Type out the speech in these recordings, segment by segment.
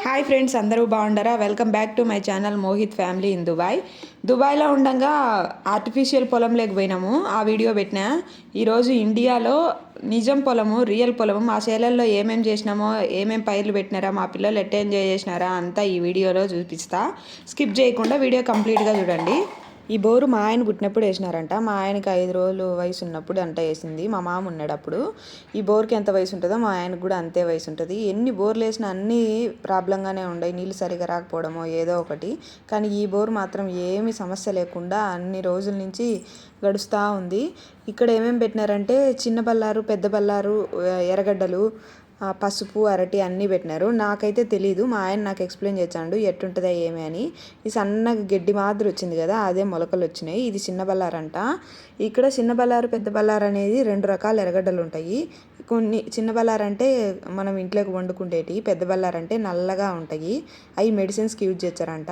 Hi friends, అందరూ బాగుండరా? Welcome back to my channel Mohit family in Dubai. దుబాయ్లో ఉండగా ఆర్టిఫిషియల్ పొలం లేకపోయినాము, ఆ వీడియో పెట్టినా. ఈరోజు ఇండియాలో నిజం పొలము, రియల్ పొలము, మా చేలల్లో ఏమేమి చేసినామో, ఏమేమి పైర్లు పెట్టినారా, మా పిల్లలు ఎట్ట ఎంజాయ్ చేసినారా అంతా ఈ వీడియోలో చూపిస్తా. స్కిప్ చేయకుండా వీడియో కంప్లీట్గా చూడండి. ఈ బోరు మా ఆయన పుట్టినప్పుడు వేసినారంట. మా ఆయనకి 5 రోజులు వయసు ఉన్నప్పుడు అంట వేసింది. మా మామ ఉన్నాడు అప్పుడు. ఈ బోర్కి ఎంత వయసు ఉంటుందో మా ఆయనకు కూడా అంతే వయసు ఉంటుంది. ఎన్ని బోర్లు వేసినా అన్నీ ప్రాబ్లంగానే ఉన్నాయి, నీళ్ళు సరిగా రాకపోవడమో ఏదో ఒకటి. కానీ ఈ బోర్ మాత్రం ఏమీ సమస్య లేకుండా అన్ని రోజుల నుంచి గడుస్తూ ఉంది. ఇక్కడ ఏమేమి పెట్టినారంటే చిన్న బల్లారు, పెద్ద బల్లారు, ఎర్రగడ్డలు, పసుపు, అరటి అన్నీ పెట్టినారు. నాకైతే తెలీదు, మా ఆయన నాకు ఎక్స్ప్లెయిన్ చేశాడు ఎట్టుంటుందా ఏమి అని. ఈ సన్నగా గడ్డి మాదిరి వచ్చింది కదా, అదే మొలకలు వచ్చినాయి. ఇది చిన్న బల్లారంట. ఇక్కడ చిన్న బల్లారు, పెద్ద బల్లారు అనేది 2 రకాల ఎర్రగడ్డలు ఉంటాయి. కొన్ని చిన్న బల్లారు అంటే మనం ఇంట్లోకి వండుకుంటేటి, పెద్ద బల్లారు అంటే నల్లగా ఉంటాయి. అవి మెడిసిన్స్కి యూజ్ చేస్తారంట.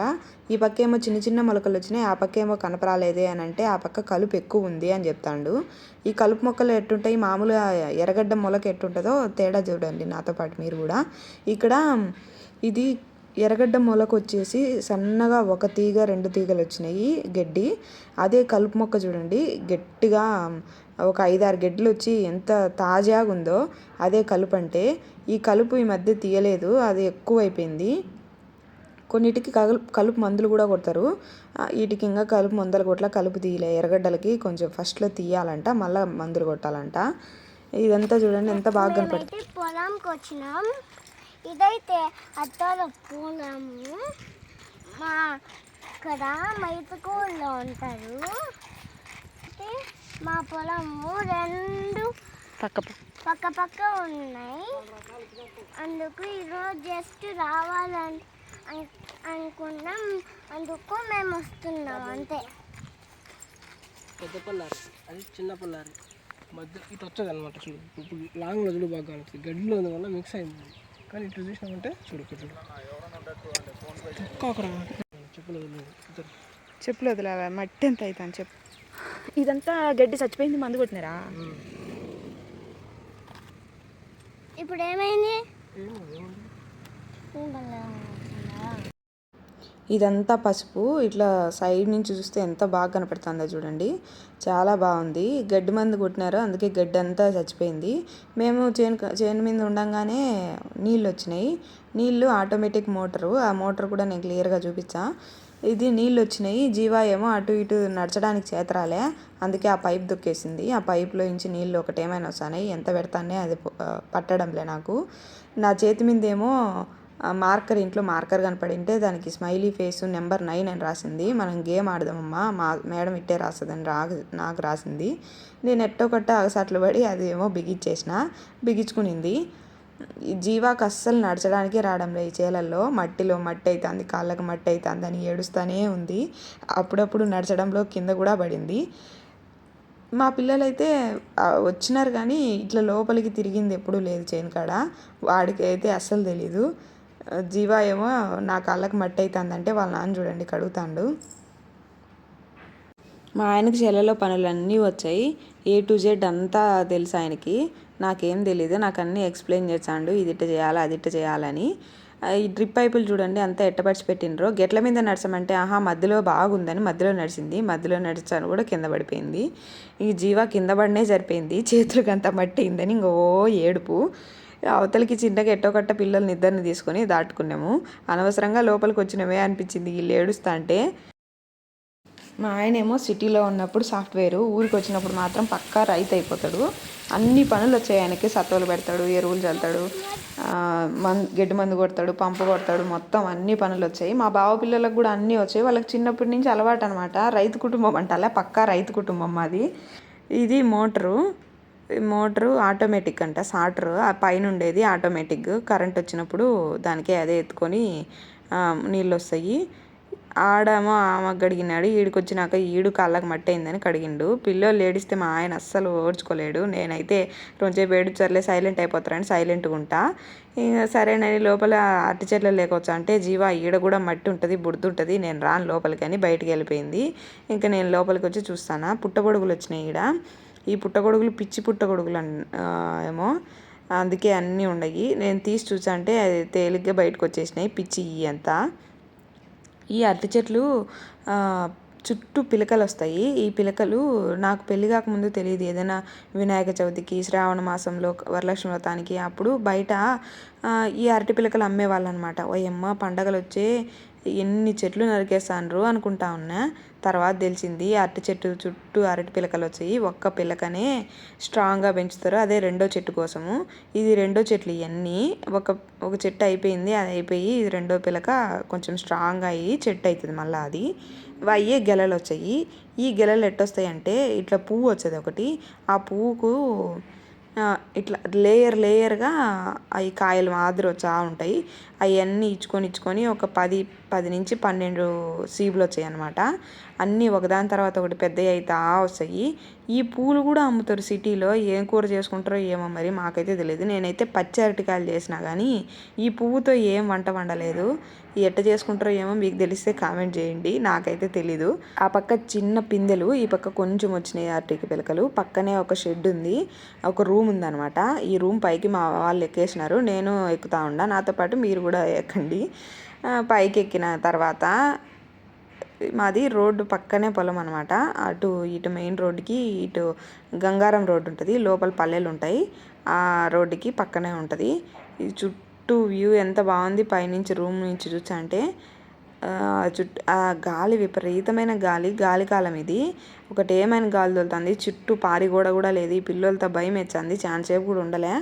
ఈ పక్క ఏమో చిన్న చిన్న మొలకలు వచ్చినాయి, ఆ పక్క ఏమో కనపరాలేదే అని అంటే ఆ పక్క కలుపు ఎక్కువ ఉంది అని చెప్తాడు. ఈ కలుపు మొక్కలు ఎట్టుంటాయి, మామూలుగా ఎర్రగడ్డ మొలక ఎట్టుంటుందో తేడా చూడండి నాతో పాటు మీరు కూడా. ఇక్కడ ఇది ఎర్రగడ్డ మొలక వచ్చేసి సన్నగా 1 తీగ 2 తీగలు వచ్చినాయి గడ్డి. అదే కలుపు మొక్క చూడండి, గట్టిగా ఒక 5-6 గడ్డలు వచ్చి ఎంత తాజాగా ఉందో అదే కలుపు అంటే. ఈ కలుపు ఈ మధ్య తీయలేదు, అది ఎక్కువైపోయింది. కొన్నిటికి కలుపు మందులు కూడా కొడతారు, వీటికి ఇంకా కలుపు మందులు కొట్ల కలుపు తీయలే. ఎర్రగడ్డలకి కొంచెం ఫస్ట్లో తీయాలంట, మళ్ళీ మందులు కొట్టాలంట. ఇదంతా చూడండి ఎంత బాగా కనపడుతుంది. పొలంకి వచ్చినాం. ఇదైతే అద్దాల పొలము. మా ఇక్కడ మైతుకూరులో ఉంటారు. మా పొలము 2 పక్క పక్క ఉన్నాయి. అందుకు ఈరోజు జస్ట్ రావాలని అనుకున్నాం, అందుకు మేము వస్తున్నాం అంతే. పెద్ద పల్లారు, అది చిన్న పల్లారు మధ్య ఇటు వచ్చేది అనమాట. చూడు ఇప్పుడు లాంగ్లో చూడు బాగా కలుగుతుంది, గడ్డిలో వల్ల మిక్స్ అయింది. కానీ ఇటు చూసినామంటే చూడు చెప్పులు వదిలేవా, మట్టి ఎంత అవుతాను చెప్పు. ఇదంతా గడ్డి చచ్చిపోయింది, మందు కొట్టినారా? ఇప్పుడు ఏమైంది? ఇదంతా పసుపు. ఇట్లా సైడ్ నుంచి చూస్తే ఎంత బాగా కనపడుతుందో చూడండి, చాలా బాగుంది. గడ్డి మందు కొట్టినారు, అందుకే గడ్డి అంతా చచ్చిపోయింది. మేము చేను మీద ఉండగానే నీళ్ళు వచ్చినాయి. నీళ్ళు ఆటోమేటిక్ మోటరు, ఆ మోటార్ కూడా నేను క్లియర్గా చూపించా. ఇది నీళ్ళు వచ్చినాయి. జీవా ఏమో అటు ఇటు నడచడానికి చేతరాలే, అందుకే ఆ పైప్ దొక్కేసింది. ఆ పైప్లో నుంచి నీళ్ళు ఒకటేమైనా వస్తాయి, ఎంత పెడతానే అది పట్టడంలే నాకు. నా చేతి మీద ఏమో మార్కర్, ఇంట్లో మార్కర్ కనపడింటే దానికి స్మైలీ ఫేస్ నెంబర్ 9 అని రాసింది. మనం గేమ్ ఆడదామమ్మా, మా మేడం ఇట్టే రాస్తుందని నాకు రాసింది. నేను ఎట్టొకట్ట అగసాట్లు పడి అది ఏమో బిగించుకునింది. ఈ జీవాకి అస్సలు నడచడానికే రావడంలే. ఈ చేలల్లో మట్టిలో మట్టి అవుతుంది, కాళ్ళకు మట్టి అవుతుంది అని ఏడుస్తూనే ఉంది. అప్పుడప్పుడు నడచడంలో కింద కూడా పడింది. మా పిల్లలైతే వచ్చినారు కానీ ఇట్లా లోపలికి తిరిగింది ఎప్పుడూ లేదు చేను కాడ. వాడికి అయితే అస్సలు తెలీదు. జీవా ఏమో నా కాళ్ళకి మట్టి అవుతుందంటే వాళ్ళ నాన్న చూడండి కడుగుతాడు. మా ఆయనకి చేలలో పనులన్నీ వచ్చాయి, A to Z అంతా తెలుసు ఆయనకి. నాకేం తెలీదు, నాకు అన్నీ ఎక్స్ప్లెయిన్ చేశాడు, ఇది ఇట్ట చేయాలి అది ఇట్ట చేయాలని. ఈ డ్రిప్ పైపులు చూడండి అంతా ఎట్టపరిచి పెట్టినరో. గెట్ల మీద నడచమంటే మధ్యలో బాగుందని మధ్యలో నడిచింది. మధ్యలో నడిచాను కూడా కింద పడిపోయింది. ఈ జీవా కింద పడినే సరిపోయింది, చేతులకు అంతా మట్టి అయిందని ఇంకో ఏడుపు. అవతలికి చిన్నగా ఎట్టోకట్ట పిల్లల్ని ఇద్దరిని తీసుకొని దాటుకున్నాము. అనవసరంగా లోపలికి వచ్చినవే అనిపించింది వీళ్ళు ఏడుస్తా అంటే. మా ఆయన ఏమో సిటీలో ఉన్నప్పుడు సాఫ్ట్వేరు, ఊరికి వచ్చినప్పుడు మాత్రం పక్కా రైతు అయిపోతాడు. అన్ని పనులు వచ్చాయి ఆయనకి. సత్తువలు పెడతాడు, ఎరువులు చల్లుతాడు, గడ్డి మందు కొడతాడు, పంపు కొడతాడు, మొత్తం అన్ని పనులు వచ్చాయి. మా బావ పిల్లలకు కూడా అన్నీ వచ్చాయి. వాళ్ళకి చిన్నప్పటి నుంచి అలవాటు అనమాట. రైతు కుటుంబం అంటారా, పక్కా రైతు కుటుంబం మాది. ఇది మోటరు ఆటోమేటిక్ అంట, సాటరు ఆ పైన ఉండేది ఆటోమేటిక్. కరెంట్ వచ్చినప్పుడు దానికే అదే ఎత్తుకొని నీళ్ళు వస్తాయి. ఆడేమో ఆమె కడిగినాడు, ఈడికి వచ్చినాక ఈడు కాళ్ళకి మట్టి అయిందని కడిగిండు. పిల్లలు ఏడిస్తే మా ఆయన అస్సలు ఓడ్చుకోలేడు. నేనైతే కొంచెంసేపు ఏడుచర్లే సైలెంట్ అయిపోతారని సైలెంట్గా ఉంటా. సరేనని లోపల అరటి చెట్లు లేకొచ్చా అంటే జీవా ఈడ కూడా మట్టి ఉంటుంది, బుడుతుంటుంది, నేను రాను లోపలికి అని బయటికి వెళ్ళిపోయింది. ఇంకా నేను లోపలికి వచ్చి చూస్తాను. పుట్టగొడుగులు వచ్చినాయి ఈడ. ఈ పుట్టగొడుగులు పిచ్చి పుట్టగొడుగులు ఏమో అందుకే అన్నీ ఉన్నాయి. నేను తీసి చూసా అంటే అది తేలిగ్గా బయటకు వచ్చేసినాయి పిచ్చి అంతా. ఈ అరటి చెట్లు చుట్టూ పిలకలు వస్తాయి. ఈ పిలకలు నాకు పెళ్లి కాకముందు తెలియదు. ఏదైనా వినాయక చవితికి, శ్రావణ మాసంలో, వరలక్ష్మి వ్రతానికి అప్పుడు బయట ఈ అరటి పిలకలు అమ్మేవాళ్ళు అనమాట. ఓయమ్మ పండగలు వచ్చే ఎన్ని చెట్లు నరికేస్తాన్రు అనుకుంటా ఉన్నా. తర్వాత తెలిసింది అరటి చెట్టు చుట్టూ అరటి పిలకలు వచ్చాయి. ఒక్క పిలకనే స్ట్రాంగ్గా పెంచుతారు, అదే రెండో చెట్టు కోసము. ఇది రెండో చెట్లు ఇవన్నీ. ఒక చెట్టు అయిపోయింది, అది అయిపోయి ఇది రెండో పిలక కొంచెం స్ట్రాంగ్ అయ్యి చెట్టు అవుతుంది మళ్ళీ. అది అయ్యే గెలలు వచ్చాయి. ఈ గెలలు ఎట్టొస్తాయి అంటే ఇట్లా పువ్వు వచ్చేది ఒకటి. ఆ పువ్వుకు ఇట్లా లేయర్గా అవి కాయలు మాదిరి వచ్చా ఉంటాయి. అవన్నీ ఇచ్చుకొని ఒక 10 నుంచి 12 సీబులు వచ్చాయి అన్నమాట. అన్నీ ఒకదాని తర్వాత ఒకటి పెద్దవి అవుతా వస్తాయి. ఈ పూలు కూడా అమ్ముతారు సిటీలో. ఏం కూర చేసుకుంటారో ఏమో మరి, మాకైతే తెలియదు. నేనైతే పచ్చి అరటికాయలు చేసినా కానీ ఈ పువ్వుతో ఏం వంట వండలేదు. ఎట్ట చేసుకుంటారో ఏమో, మీకు తెలిస్తే కామెంట్ చేయండి, నాకైతే తెలీదు. ఆ పక్క చిన్న పిందెలు, ఈ పక్క కొంచెం వచ్చినాయి అరటి పిలకలు. పక్కనే ఒక షెడ్ ఉంది, ఒక రూమ్ ఉందన్నమాట. ఈ రూమ్ పైకి మా వాళ్ళు ఎక్కేసినారు, నేను ఎక్కుతా ఉండా. నాతో పాటు మీరు కూడా ఎక్కండి. పైకి ఎక్కిన తర్వాత మాది రోడ్డు పక్కనే పొలం అనమాట. ఇటు మెయిన్ రోడ్డుకి ఇటు గంగారం రోడ్డు ఉంటుంది, లోపల పల్లెలు ఉంటాయి. ఆ రోడ్డుకి పక్కనే ఉంటుంది. ఇది చుట్టూ వ్యూ ఎంత బాగుంది పైనుంచి రూమ్ నుంచి చూసా అంటే. ఆ గాలి విపరీతమైన గాలి కాలం ఇది. ఒకటి ఏమైనా గాలి తోలుతుంది, చుట్టూ పారిగోడ కూడా లేదు. ఈ పిల్లలతో భయం వేస్తుంది, చాలాసేపు కూడా ఉండలే.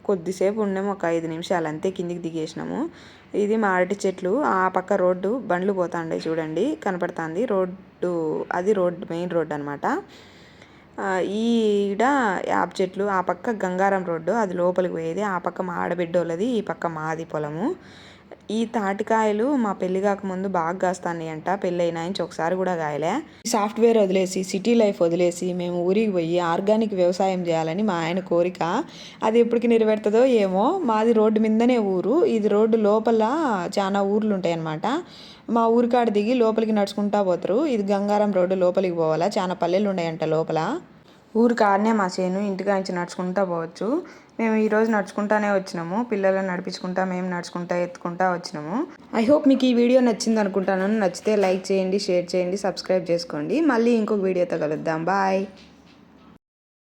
కొద్దిసేపు ఉండేమో, ఒక 5 నిమిషాలు అంతే, కిందికి దిగేసినాము. ఇది మా అరటి చెట్లు. ఆ పక్క రోడ్డు బండ్లు పోతాండే చూడండి, కనపడుతుంది రోడ్డు. అది మెయిన్ రోడ్డు అనమాట. ఈడ యాప చెట్లు, ఆ పక్క గంగారం రోడ్డు, అది లోపలికి పోయేది. ఆ పక్క మా ఆడబిడ్డోళ్ళది, ఈ పక్క మాది పొలము. ఈ తాటికాయలు మా పెళ్లి కాకముందు బాగా కాస్తాయి అంట, పెళ్ళైనా నుంచి ఒకసారి కూడా కాయలే. సాఫ్ట్వేర్ వదిలేసి, సిటీ లైఫ్ వదిలేసి మేము ఊరికి పోయి ఆర్గానిక్ వ్యవసాయం చేయాలని మా ఆయన కోరిక. అది ఎప్పటికి నెరవేరుతుందో ఏమో. మాది రోడ్డు మీదనే ఊరు. ఇది రోడ్డు లోపల చాలా ఊర్లు ఉంటాయి అన్నమాట. మా ఊరికాడ దిగి లోపలికి నడుచుకుంటా పోతారు. ఇది గంగారం రోడ్డు, లోపలికి పోవాలా. చాలా పల్లెలు ఉన్నాయంట లోపల. ఊరి కాడనే మా చేను, ఇంటికా నుంచి నడుచుకుంటా పోవచ్చు. మేము ఈరోజు నడుచుకుంటానే వచ్చినాము, పిల్లలను నడిపించుకుంటా, మేము నడుచుకుంటా ఎత్తుకుంటా వచ్చినాము. ఐ హోప్ మీకు ఈ వీడియో నచ్చింది అనుకుంటాను. నచ్చితే లైక్ చేయండి, షేర్ చేయండి, సబ్స్క్రైబ్ చేసుకోండి. మళ్ళీ ఇంకొక వీడియోతో కలుద్దాం. బాయ్.